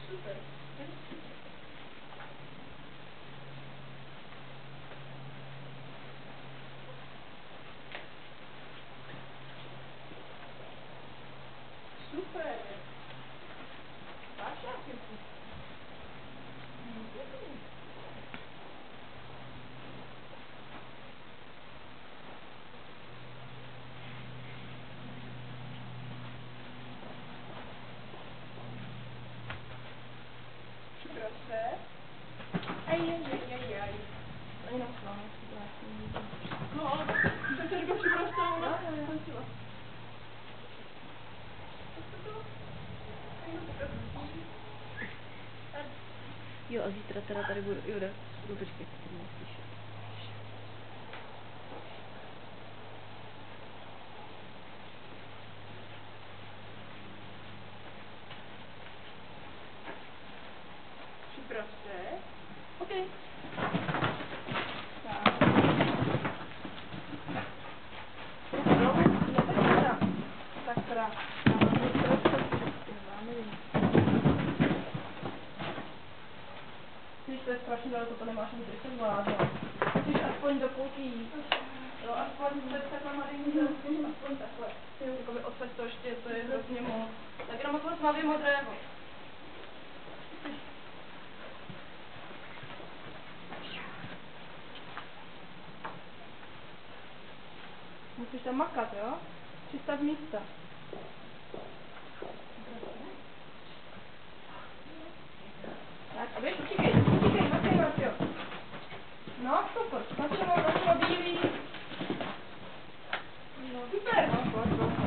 Super. Super. Máš nějaký vkus? Připrav se. Ajajajajaj. Ani nechtěla, No, ale jsem si řekl připrav se, ona skončila. Jo, a zítra teda tady budu, jo, no počkej, ty musíš. Připrav se. OK. Sakra. Když to je strašně daleko, to nemáš ani když jsem vládla. Musíš aspoň do půlky jít. Jo, aspoň před takhle malinko, aspoň takhle. Jakoby odsaď to ještě, to je hrozně moc. Tak jenom takhle tmavě modrého. Musíš tam makat, jo? Přistav místa. Tak, a běž, utíkej, Marcio. No, super, začalo bílý. No, super. No, pojď.